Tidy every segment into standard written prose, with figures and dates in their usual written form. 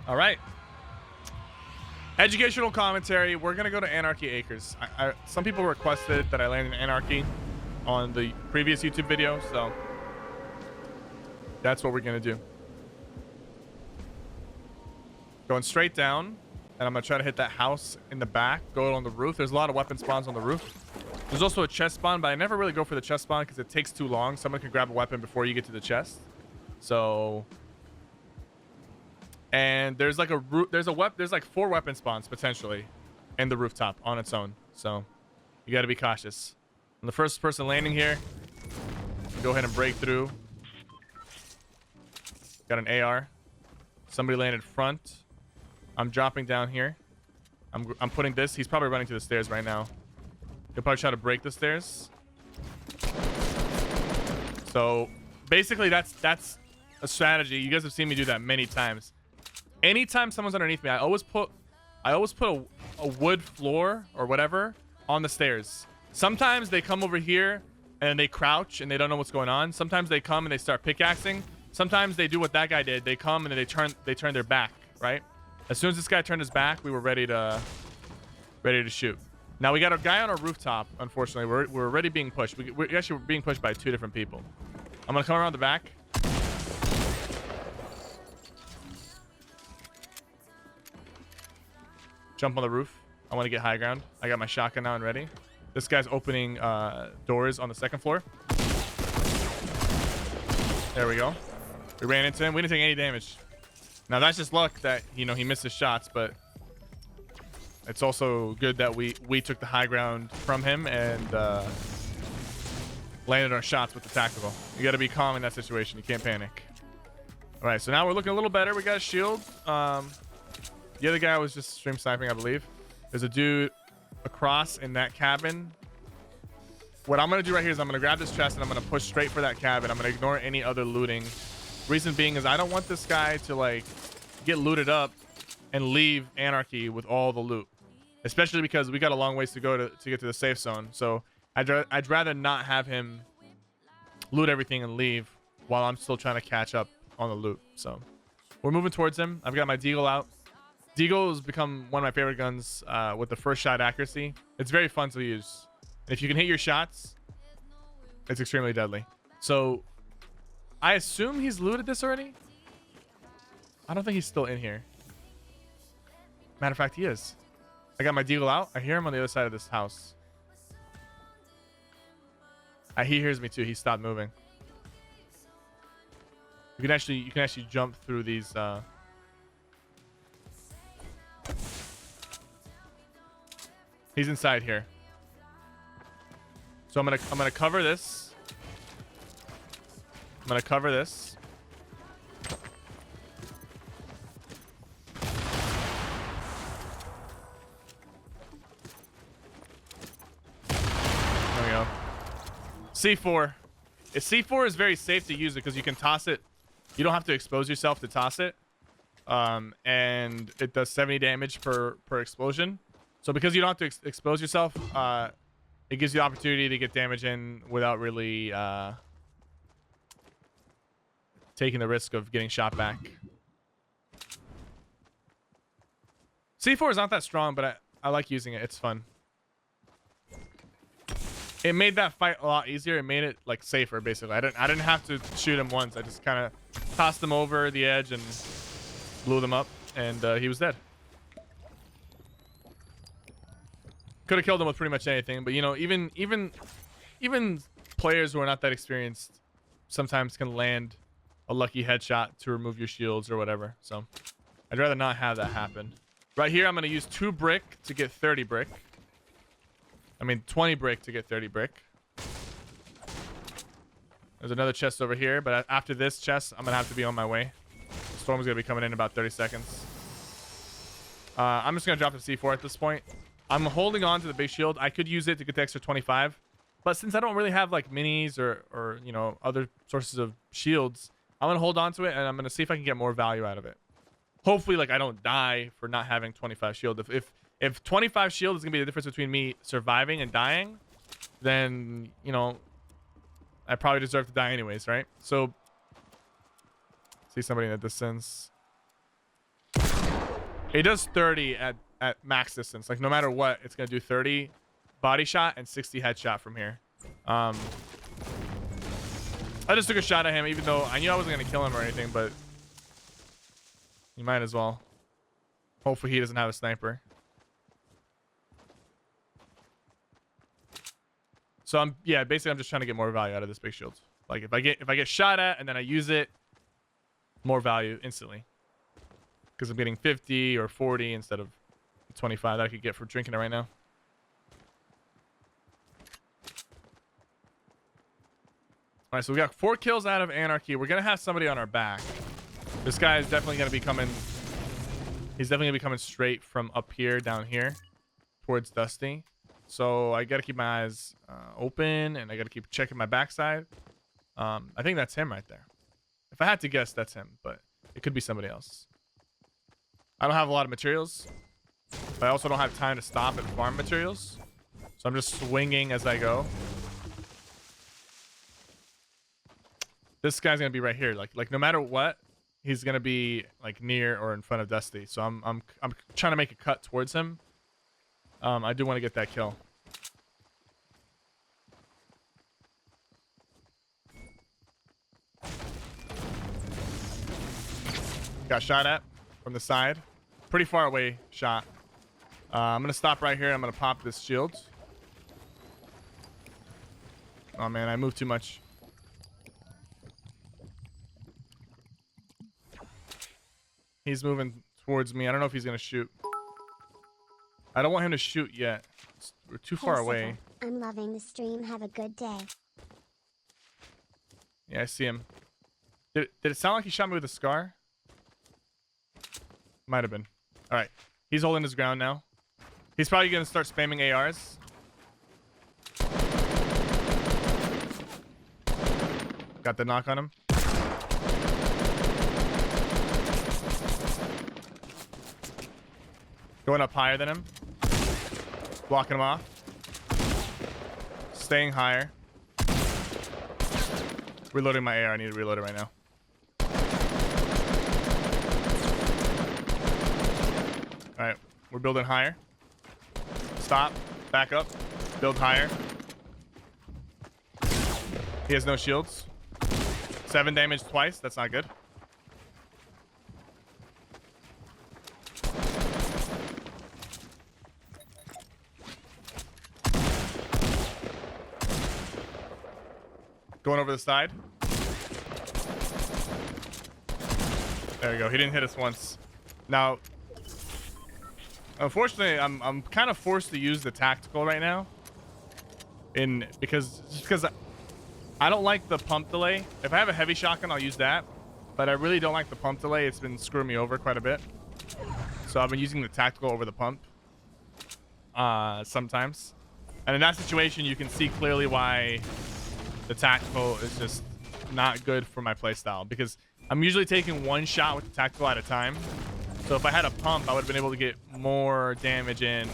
All right. Educational commentary. We're gonna go to Anarchy Acres. Some people requested that I land in Anarchy on the previous YouTube video, so that's what we're gonna do. Going straight down, and I'm gonna try to hit that house in the back. Go on the roof. There's a lot of weapon spawns on the roof. There's also a chest spawn, but I never really go for the chest spawn because it takes too long. Someone can grab a weapon before you get to the chest. So, and there's like there's like 4 weapon spawns potentially in the rooftop on its own. So you got to be cautious. I'm the first person landing here. Go ahead and break through. Got an AR. Somebody landed front. I'm dropping down here. I'm putting this. He's probably running to the stairs right now. He'll probably try to break the stairs. So basically that's a strategy. You guys have seen me do that many times. Anytime someone's underneath me, I always put a wood floor or whatever on the stairs. Sometimes they come over here and they crouch and they don't know what's going on. Sometimes they come and they start pickaxing. Sometimes they do what that guy did. They come and then they turn their back, right? As soon as this guy turned his back, we were ready to shoot. Now we got a guy on our rooftop. Unfortunately, we're already being pushed. We're actually being pushed by 2 different people. I'm gonna come around the back. Jump on the roof. I want to get high ground. I got my shotgun now and ready. This guy's opening doors on the 2nd floor. There we go. We ran into him. We didn't take any damage. Now that's just luck that he missed his shots, but it's also good that we took the high ground from him and landed our shots with the tactical. You got to be calm in that situation. You can't panic. All right, so now we're looking a little better. We got a shield. The other guy was just stream sniping, I believe. There's a dude across in that cabin. What I'm going to do right here is I'm going to grab this chest and I'm going to push straight for that cabin. I'm going to ignore any other looting. Reason being is I don't want this guy to like get looted up and leave Anarchy with all the loot, especially because we got a long ways to go to get to the safe zone. So I'd rather not have him loot everything and leave while I'm still trying to catch up on the loot. So we're moving towards him. I've got my deagle out. Deagle has become one of my favorite guns with the first shot accuracy. It's very fun to use. And if you can hit your shots, it's extremely deadly. So I assume he's looted this already. I don't think he's still in here. Matter of fact, he is. I got my deagle out. I hear him on the other side of this house. He hears me too. He stopped moving. You can actually jump through these. He's inside here. So I'm gonna cover this. I'm gonna cover this. There we go. C4. C4 is very safe to use it because you can toss it. You don't have to expose yourself to toss it. And it does 70 damage per explosion. So because you don't have to expose yourself, it gives you the opportunity to get damage in without really taking the risk of getting shot back. C4 is not that strong, but I like using it. It's fun. It made that fight a lot easier. It made it like safer, basically. I didn't have to shoot him once. I just kind of tossed him over the edge and blew them up, and he was dead. Could have killed him with pretty much anything, but even players who are not that experienced sometimes can land a lucky headshot to remove your shields or whatever. So I'd rather not have that happen. Right here, I'm going to use 2 brick to get 30 brick. I mean 20 brick to get 30 brick. There's another chest over here, but after this chest, I'm gonna have to be on my way. The storm's gonna be coming in about 30 seconds. I'm just gonna drop the C4 at this point. I'm holding on to the big shield. I could use it to get the extra 25, but since I don't really have like minis or other sources of shields, I'm gonna hold on to it and I'm gonna see if I can get more value out of it. Hopefully, like I don't die for not having 25 shield. If 25 shield is gonna be the difference between me surviving and dying, then I probably deserve to die anyways, right? So see somebody in the distance. It does 30 at max distance. Like no matter what, it's gonna do 30 body shot and 60 headshot from here. I just took a shot at him, even though I knew I wasn't gonna kill him or anything, but you might as well. Hopefully he doesn't have a sniper. So basically I'm just trying to get more value out of this big shield. Like if I get shot at and then I use it, more value instantly. Because I'm getting 50 or 40 instead of 25 that I could get for drinking it right now. All right, so we got 4 kills out of Anarchy. We're gonna have somebody on our back. This guy is definitely gonna be coming. He's definitely gonna be coming straight from up here, down here, towards Dusty. So I gotta keep my eyes open, and I gotta keep checking my backside. I think that's him right there. If I had to guess, that's him, but it could be somebody else. I don't have a lot of materials, but I also don't have time to stop and farm materials. So I'm just swinging as I go. This guy's gonna be right here. Like no matter what, he's gonna be like near or in front of Dusty. So I'm trying to make a cut towards him. I do want to get that kill. Got shot at from the side. Pretty far away shot. I'm gonna stop right here. I'm gonna pop this shield. Oh man, I moved too much. He's moving towards me. I don't know if he's gonna shoot. I don't want him to shoot yet. We're too far away. I'm loving the stream. Have a good day. Yeah, I see him. Did it sound like he shot me with a scar? Might have been. All right. He's holding his ground now. He's probably going to start spamming ARs. Got the knock on him. Going up higher than him. Blocking him off. Staying higher. Reloading my AR. I need to reload it right now. Alright. We're building higher. Stop. Back up. Build higher. He has no shields. 7 damage twice. That's not good. Going over the side. There we go. He didn't hit us once. Now, unfortunately, I'm kind of forced to use the tactical right now. Because I don't like the pump delay. If I have a heavy shotgun, I'll use that. But I really don't like the pump delay. It's been screwing me over quite a bit. So I've been using the tactical over the pump. Sometimes. And in that situation, you can see clearly why the tactical is just not good for my playstyle. Because I'm usually taking 1 shot with the tactical at a time. So if I had a pump, I would have been able to get more damage in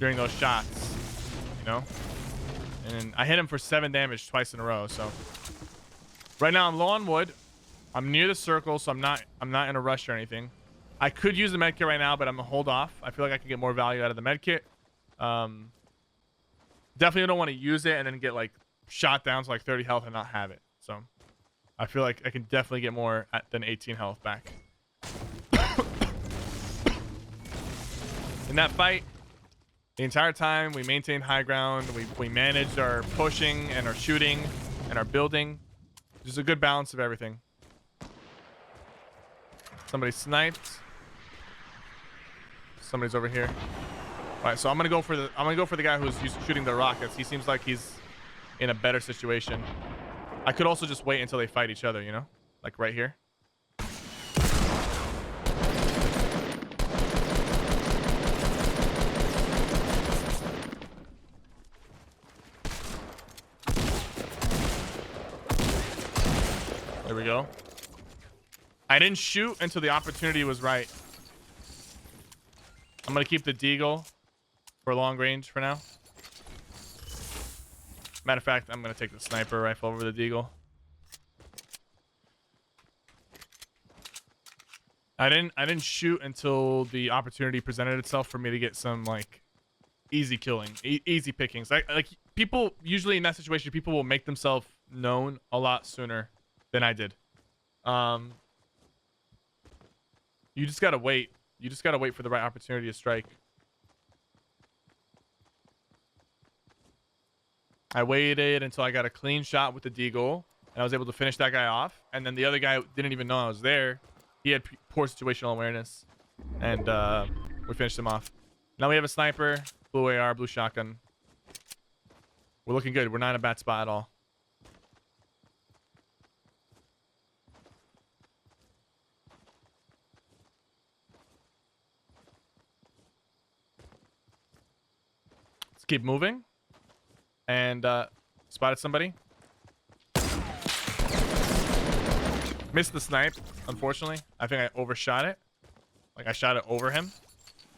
during those shots. You know? And I hit him for 7 damage twice in a row. So right now I'm low on wood. I'm near the circle, so I'm not in a rush or anything. I could use the medkit right now, but I'm gonna hold off. I feel like I can get more value out of the medkit. Definitely don't want to use it and then get like shot down to like 30 health and not have it. So I feel like I can definitely get more than 18 health back. In that fight, the entire time we maintained high ground. We managed our pushing and our shooting and our building. Just a good balance of everything. Somebody sniped. Somebody's over here. All right, so I'm gonna go for the guy who's shooting the rockets. He seems like he's in a better situation. I could also just wait until they fight each other, you know, like right here. There we go. I didn't shoot until the opportunity was right. I'm gonna keep the deagle for long range for now. Matter of fact, I'm gonna take the sniper rifle over the deagle. I didn't shoot until the opportunity presented itself for me to get some like easy killing, easy pickings. Like people usually in that situation, people will make themselves known a lot sooner than I did. Um, you just gotta wait. You just gotta wait for the right opportunity to strike. I waited until I got a clean shot with the deagle, and I was able to finish that guy off. And then the other guy didn't even know I was there. He had poor situational awareness, and we finished him off. Now we have a sniper, blue AR, blue shotgun. We're looking good. We're not in a bad spot at all. Let's keep moving. And spotted somebody. Missed the snipe, unfortunately. I think I overshot it. Like I shot it over him.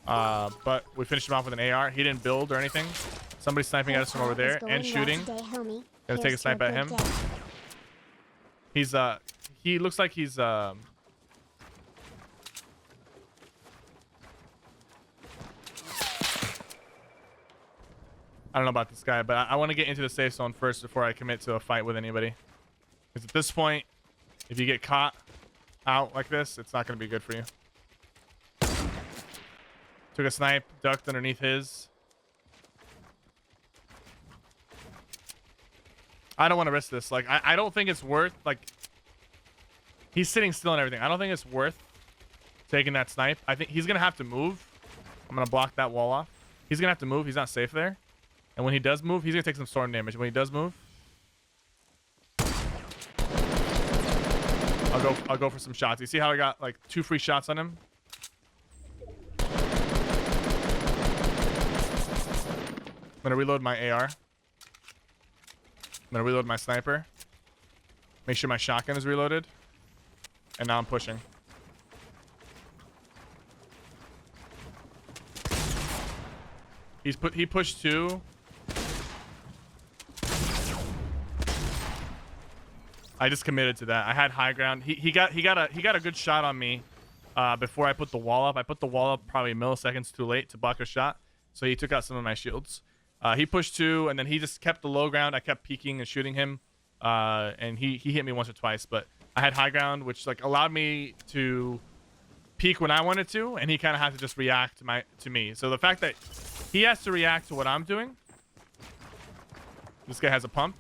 But we finished him off with an AR. He didn't build or anything. Somebody's sniping at us from over there and shooting. Gonna take a snipe at him. He's he looks like he's I don't know about this guy, but I want to get into the safe zone first before I commit to a fight with anybody. Because at this point, if you get caught out like this, it's not going to be good for you. Took a snipe, ducked underneath his. I don't want to risk this. Like, I don't think it's worth, like, he's sitting still and everything. I don't think it's worth taking that snipe. I think he's going to have to move. I'm going to block that wall off. He's going to have to move. He's not safe there. And when he does move, he's going to take some storm damage. When he does move, I'll go for some shots. You see how I got like 2 free shots on him? I'm going to reload my AR. I'm going to reload my sniper. Make sure my shotgun is reloaded. And now I'm pushing. He pushed 2. I just committed to that. I had high ground. He got a good shot on me before I put the wall up. I put the wall up probably milliseconds too late to block a shot, so he took out some of my shields. He pushed 2, and then he just kept the low ground. I kept peeking and shooting him, and he hit me once or twice. But I had high ground, which like allowed me to peek when I wanted to, and he kind of had to just react to me. So the fact that he has to react to what I'm doing. This guy has a pump.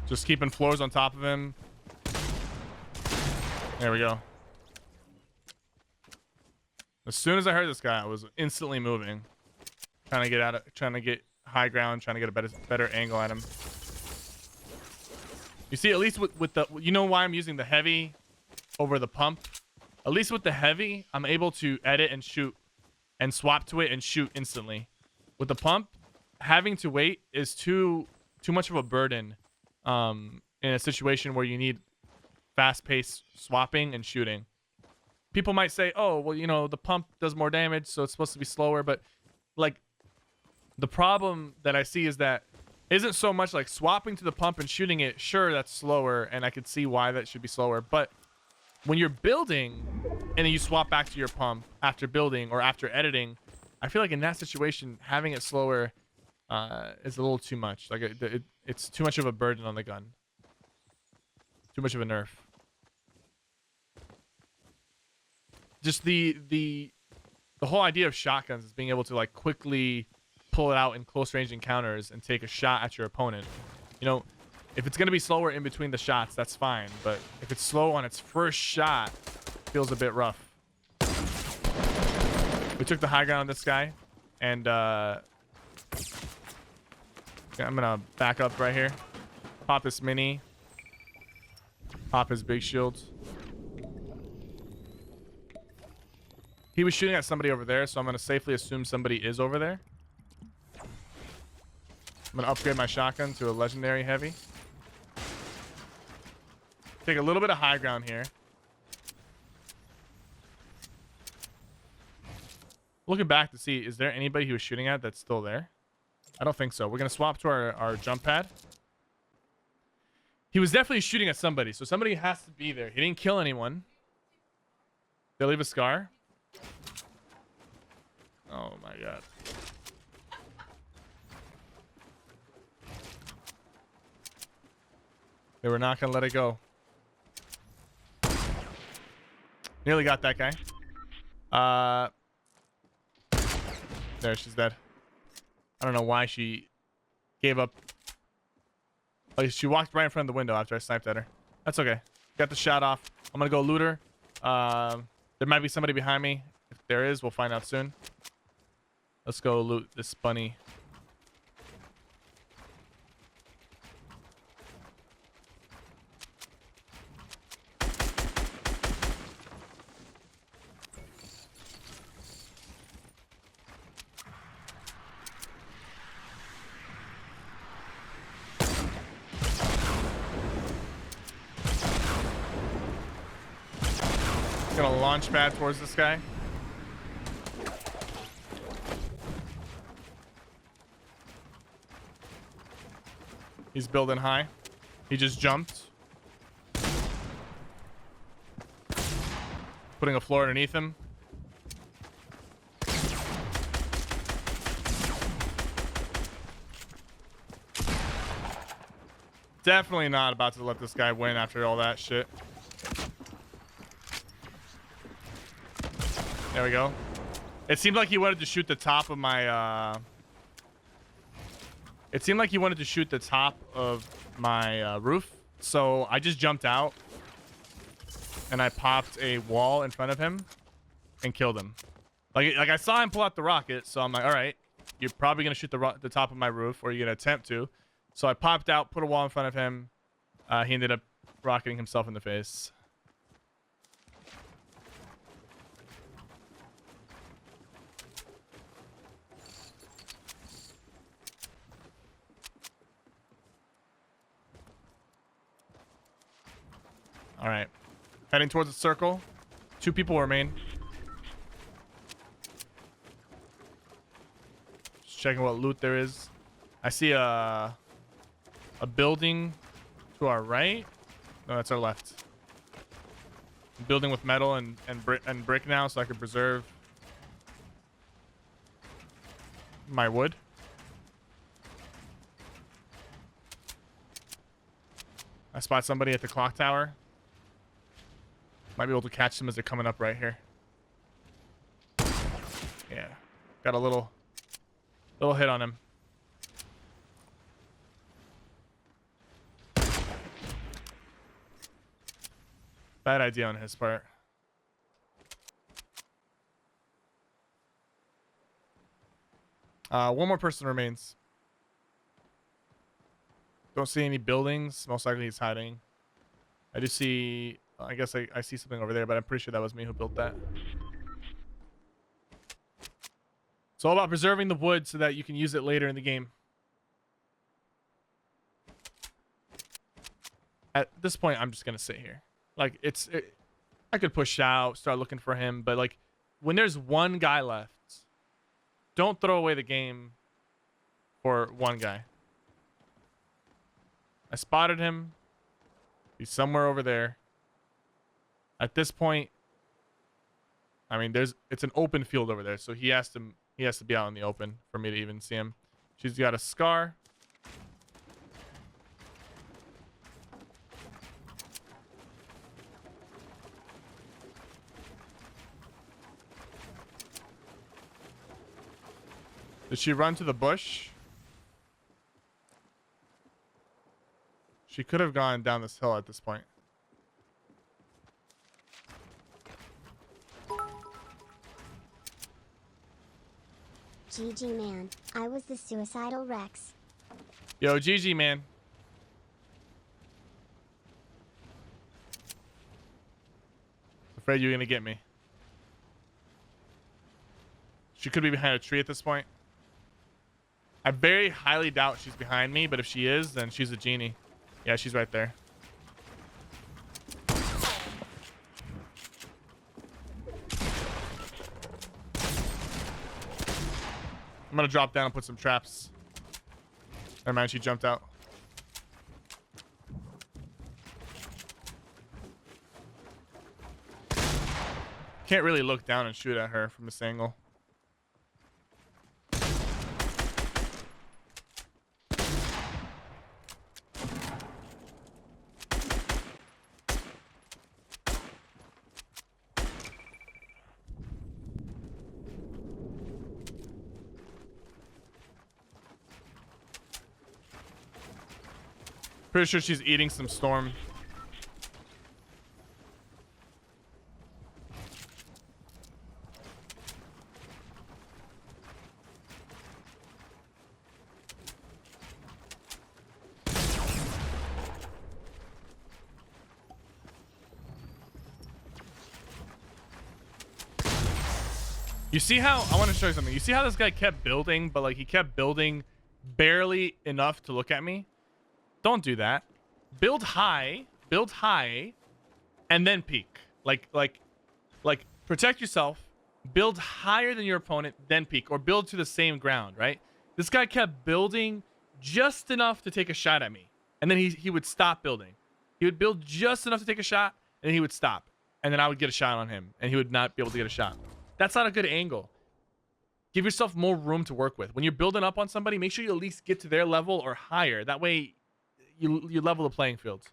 Just keeping floors on top of him. There we go. As soon as I heard this guy, I was instantly moving. Trying to get high ground, trying to get a better angle at him. You see, at least with the, you know why I'm using the heavy over the pump? At least with the heavy, I'm able to edit and shoot and swap to it and shoot instantly. With the pump, having to wait is too much of a burden. In a situation where you need fast-paced swapping and shooting. People might say, oh, well, you know, the pump does more damage, so it's supposed to be slower. But, like, the problem that I see is that isn't so much like swapping to the pump and shooting it. Sure, that's slower, and I could see why that should be slower. But when you're building and then you swap back to your pump after building or after editing, I feel like in that situation, having it slower is a little too much. Like it's too much of a burden on the gun. Too much of a nerf. Just the whole idea of shotguns is being able to like quickly pull it out in close range encounters and take a shot at your opponent. You know, if it's gonna be slower in between the shots, that's fine. But if it's slow on its first shot, it feels a bit rough. We took the high ground on this guy, and I'm gonna back up right here. Pop this mini. Pop his big shields. He was shooting at somebody over there, so I'm gonna safely assume somebody is over there. I'm gonna upgrade my shotgun to a legendary heavy. Take a little bit of high ground here. Looking back to see, is there anybody he was shooting at that's still there? I don't think so. We're going to swap to our jump pad. He was definitely shooting at somebody, so somebody has to be there. He didn't kill anyone. They leave a scar. Oh my god. They were not going to let it go. Nearly got that guy. There, she's dead. I don't know why she gave up. Like, she walked right in front of the window after I sniped at her. That's okay. Got the shot off. I'm gonna go loot her. There might be somebody behind me. If there is, we'll find out soon. Let's go loot this bunny. Gonna launch pad towards this guy. He's building high. He just jumped. Putting a floor underneath him. Definitely not about to let this guy win after all that shit. There we go. It seemed like he wanted to shoot the top of my It seemed like he wanted to shoot the top of my roof. So I just jumped out and I popped a wall in front of him and killed him. Like I saw him pull out the rocket, so I'm like, all right, you're probably gonna shoot the top of my roof, or you're gonna attempt to. So I popped out, put a wall in front of him. He ended up rocketing himself in the face. All right, heading towards the circle. 2 people remain. Just checking what loot there is. I see a building to our right. No, that's our left. Building with metal and brick now, so I can preserve my wood. I spot somebody at the clock tower. Might be able to catch them as they're coming up right here. Yeah, got a little hit on him. Bad idea on his part. One more person remains. Don't see any buildings. Most likely he's hiding. I do see... I guess I see something over there, but I'm pretty sure that was me who built that. It's all about preserving the wood so that you can use it later in the game. At this point, I'm just going to sit here. Like, I could push out, start looking for him, but like, when there's one guy left, don't throw away the game for one guy. I spotted him. He's somewhere over there. At this point, I mean, it's an open field over there, so he has to be out in the open for me to even see him. She's got a scar. Did she run to the bush? She could have gone down this hill at this point. GG man, I was the suicidal Rex. Yo, GG man. Afraid you're gonna get me. She could be behind a tree at this point. I very highly doubt she's behind me, but if she is, then she's a genie. Yeah, she's right there. I'm gonna drop down and put some traps. Never mind, she jumped out. Can't really look down and shoot at her from this angle. Pretty sure she's eating some storm. You see how, I want to show you something. You see how this guy kept building, but like he kept building barely enough to look at me? Don't do that. Build high, and then peek. Like protect yourself, build higher than your opponent, then peek, or build to the same ground, right? This guy kept building just enough to take a shot at me, and then he would stop building. He would build just enough to take a shot, and then he would stop, and then I would get a shot on him, and he would not be able to get a shot. That's not a good angle. Give yourself more room to work with. When you're building up on somebody, make sure you at least get to their level or higher. That way, you level the playing fields.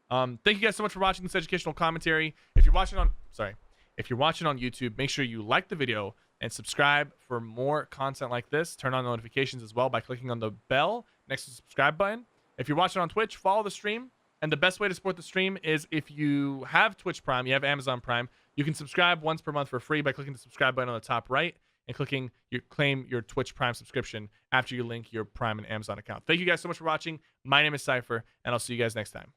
Thank you guys so much for watching this educational commentary. If you're watching on YouTube, make sure you like the video and subscribe for more content like this. Turn on notifications as well by clicking on the bell next to the subscribe button. If you're watching on Twitch, follow the stream. And the best way to support the stream is if you have Twitch Prime, you have Amazon Prime, you can subscribe once per month for free by clicking the subscribe button on the top right and clicking claim your Twitch Prime subscription after you link your Prime and Amazon account. Thank you guys so much for watching. My name is Cypher, and I'll see you guys next time.